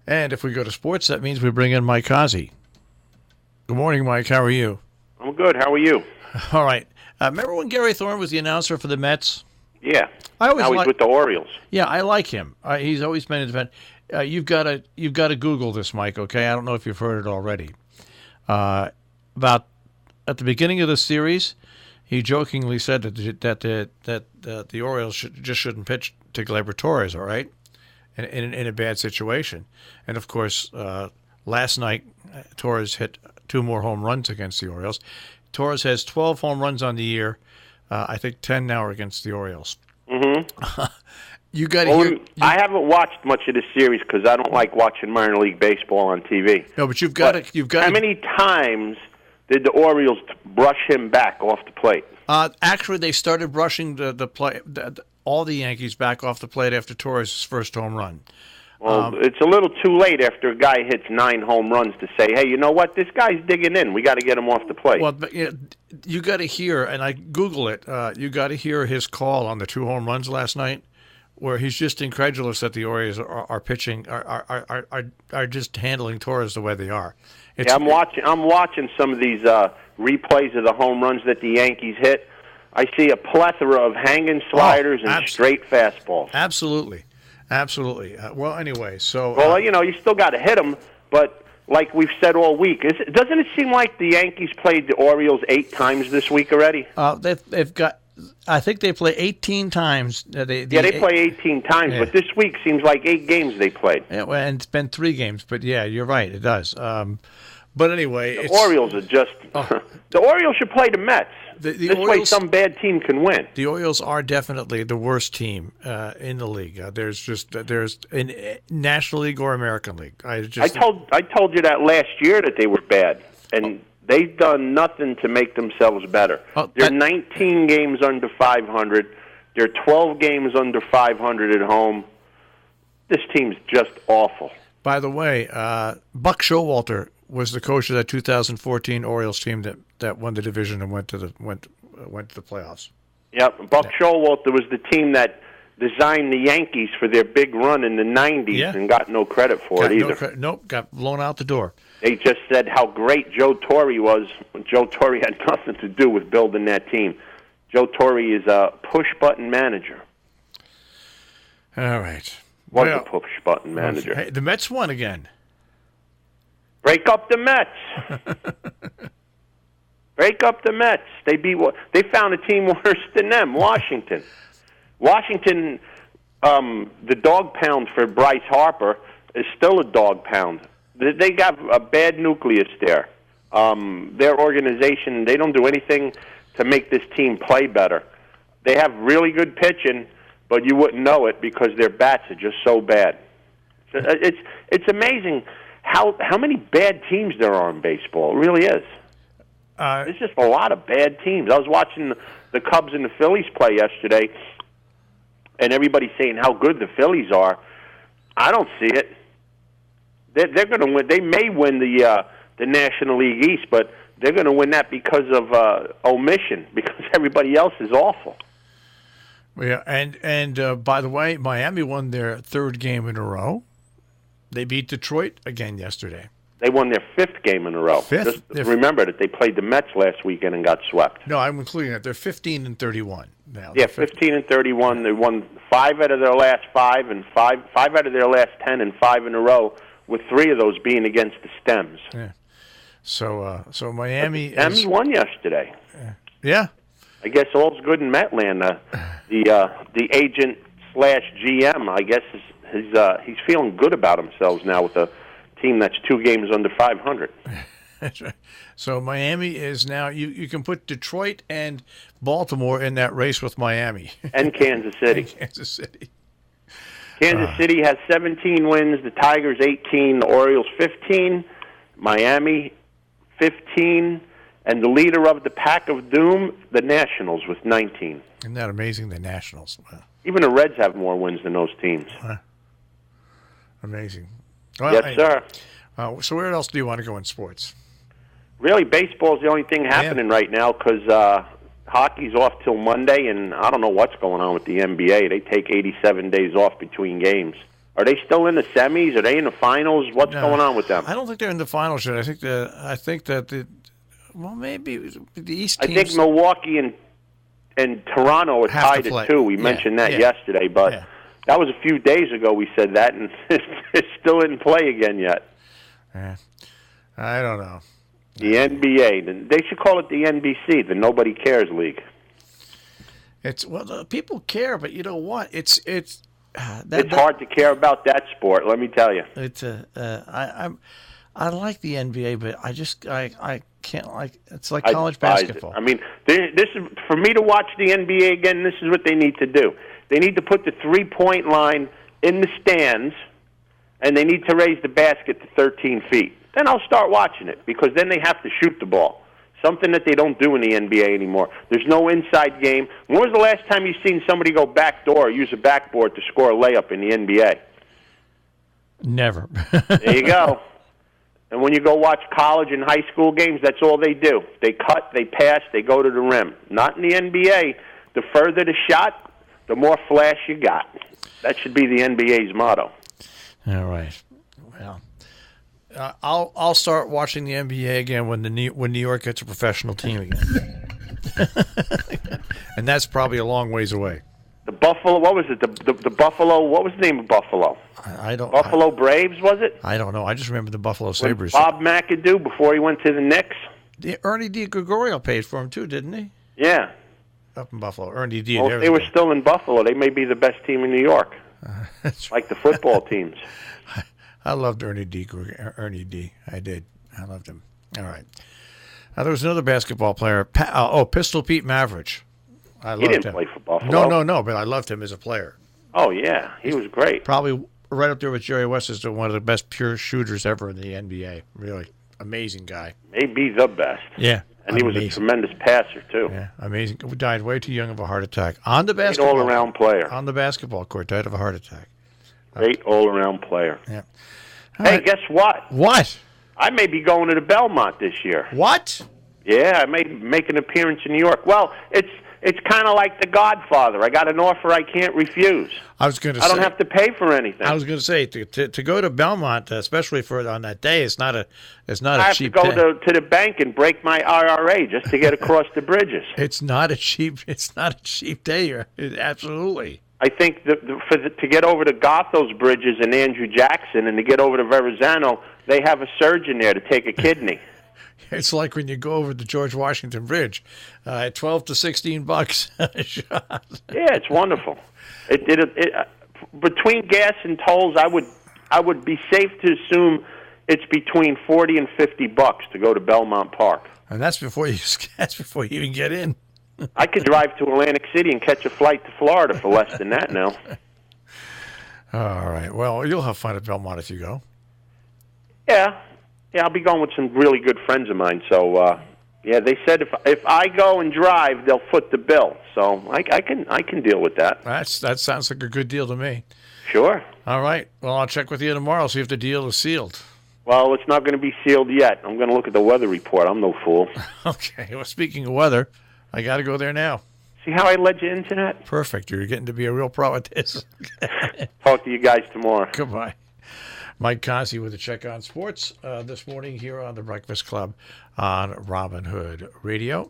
And if we go to sports, that means we bring in Mike Cozzi. Good morning, Mike. How are you? I'm good. How are you? All right. Remember when Gary Thorne was the announcer for the Mets? Yeah. Now he's with the Orioles. Yeah, I like him. He's always been a defender. You've got to Google this, Mike. Okay, I don't know if you've heard it already. About at the beginning of the series, he jokingly said that the Orioles shouldn't pitch to Gleyber Torres. All right, in a bad situation, and of course, last night Torres hit 2 more home runs against the Orioles. Torres has 12 home runs on the year. I think 10 now are against the Orioles. Mm-hmm. You got to hear. I haven't watched much of this series because I don't like watching minor league baseball on TV. No, but you've got to. How many times did the Orioles brush him back off the plate? Actually, they started brushing all the Yankees back off the plate after Torres' first home run. Well, it's a little too late after a guy hits 9 home runs to say, hey, you know what? This guy's digging in. We got to get him off the plate. Well, but, you got to hear, and I Google it, you got to hear his call on the 2 home runs last night, where he's just incredulous that the Orioles are pitching, are just handling Torres the way they are. I'm watching some of these replays of the home runs that the Yankees hit. I see a plethora of hanging sliders and straight fastballs. Absolutely. Well, anyway, so... Well, you still got to hit them, but like we've said all week, doesn't it seem like the Yankees played the Orioles 8 times this week already? They've got... I think they play 18 times. They play 18 times, but this week seems like 8 games they played. Yeah, well, and it's been 3 games, but yeah, you're right, it does. But anyway... The Orioles are just... The Orioles should play the Mets. This Orioles, way some bad team can win. The Orioles are definitely the worst team in the league. There's in National League or American League. I told you that last year that they were bad, and they've done nothing to make themselves better. They're 19 games under 500. They're 12 games under 500 at home. This team's just awful. By the way, Buck Showalter was the coach of that 2014 Orioles team that won the division and went to the playoffs. Yep, Buck Showalter was the team that designed the Yankees for their big run in the 90s and got no credit for it either. Nope, got blown out the door. They just said how great Joe Torre was. Joe Torre had nothing to do with building that team. Joe Torre is a push-button manager. All right. Was a push-button manager. Hey, the Mets won again. Break up the Mets. Break up the Mets. They found a team worse than them, Washington. Washington, the dog pound for Bryce Harper is still a dog pound. They got a bad nucleus there. Their organization, they don't do anything to make this team play better. They have really good pitching, but you wouldn't know it because their bats are just so bad. It's amazing how many bad teams there are in baseball. It really is. There's just a lot of bad teams. I was watching the Cubs and the Phillies play yesterday, and everybody's saying how good the Phillies are. I don't see it. They're going to win. They may win the National League East, but they're going to win that because of omission, because everybody else is awful. Yeah, and by the way, Miami won their 3rd game in a row. They beat Detroit again yesterday. They won their 5th game in a row. Just remember that they played the Mets last weekend and got swept. No, I'm including that. They're 15-31 now. Yeah, 15-31. They won 5 out of their last 5, and 5 out of their last 10, and 5 in a row, with 3 of those being against the Stems. Yeah. So Miami. Stems won yesterday. Yeah. I guess all's good in Metland. The agent / GM, I guess, he's feeling good about himself now with a team that's 2 games under 500. That's right. So Miami is now, you can put Detroit and Baltimore in that race with Miami. And Kansas City. Kansas City has 17 wins, the Tigers 18, the Orioles 15, Miami 15, and the leader of the pack of doom, the Nationals, with 19. Isn't that amazing, the Nationals? Wow. Even the Reds have more wins than those teams. Amazing. Well, yes, sir. So where else do you want to go in sports? Really, baseball's the only thing happening right now because hockey's off till Monday, and I don't know what's going on with the NBA. They take 87 days off between games. Are they still in the semis? Are they in the finals? What's going on with them? I don't think they're in the finals yet. I think that maybe the East teams. I think Milwaukee and Toronto are tied at 2. We mentioned that yesterday, but that was a few days ago we said that, and it's still in play again yet. Yeah. I don't know. The NBA. They should call it the NBC, the Nobody Cares League. People care, but you know what? It's hard to care about that sport. Let me tell you. I like the NBA, but I can't like. It's like college basketball. I mean, this is for me to watch the NBA again. This is what they need to do. They need to put the 3-point line in the stands, and they need to raise the basket to 13 feet. Then I'll start watching it, because then they have to shoot the ball, something that they don't do in the NBA anymore. There's no inside game. When was the last time you seen somebody go backdoor or use a backboard to score a layup in the NBA? Never. There you go. And when you go watch college and high school games, that's all they do. They cut, they pass, they go to the rim. Not in the NBA. The further the shot, the more flash you got. That should be the NBA's motto. All right. Well, I'll start watching the NBA again when New York gets a professional team again. And that's probably a long ways away. The Buffalo, what was it? The Buffalo, what was the name of Buffalo? I don't. Buffalo Braves, was it? I don't know. I just remember the Buffalo Sabres. Bob McAdoo, before he went to the Knicks. Ernie DiGregorio paid for him too, didn't he? Yeah. Up in Buffalo. Ernie D. Well, if they were still in Buffalo, they may be the best team in New York. Like the football teams. I loved Ernie D. I did. I loved him. All right. There was another basketball player, Pistol Pete Maravich. He didn't play for Buffalo. No, but I loved him as a player. Oh, yeah. He was great. Probably right up there with Jerry West as one of the best pure shooters ever in the NBA. Really amazing guy. Maybe the best. Yeah. And he was a tremendous passer, too. Yeah, amazing. Died way too young of a heart attack. On the basketball. Great all-around player. On the basketball court, died of a heart attack. Great all-around player. Yeah. Hey, guess what? What? I may be going to the Belmont this year. What? Yeah, I may make an appearance in New York. Well, it's kind of like The Godfather. I got an offer I can't refuse. I don't have to pay for anything. I was going to say to go to Belmont, especially on that day, it's not a cheap. I have to go to the bank and break my IRA just to get across the bridges. It's not a cheap day. Absolutely. I think to get over to Gotho's bridges and Andrew Jackson, and to get over to Verrazano, they have a surgeon there to take a kidney. It's like when you go over the George Washington Bridge, $12 to $16 a shot. Yeah, it's wonderful. Between gas and tolls, I would be safe to assume it's between $40 and $50 to go to Belmont Park. And that's before you even get in. I could drive to Atlantic City and catch a flight to Florida for less than that now. All right. Well, you'll have fun at Belmont if you go. Yeah, I'll be going with some really good friends of mine. So, they said if I go and drive, they'll foot the bill. So I can deal with that. That sounds like a good deal to me. Sure. All right. Well, I'll check with you tomorrow, see if the deal is sealed. Well, it's not going to be sealed yet. I'm going to look at the weather report. I'm no fool. Okay. Well, speaking of weather, I got to go there now. See how I led you into that? Perfect. You're getting to be a real pro at this. Talk to you guys tomorrow. Goodbye. Mike Cozzi with a check on sports this morning here on the Breakfast Club on Robin Hood Radio.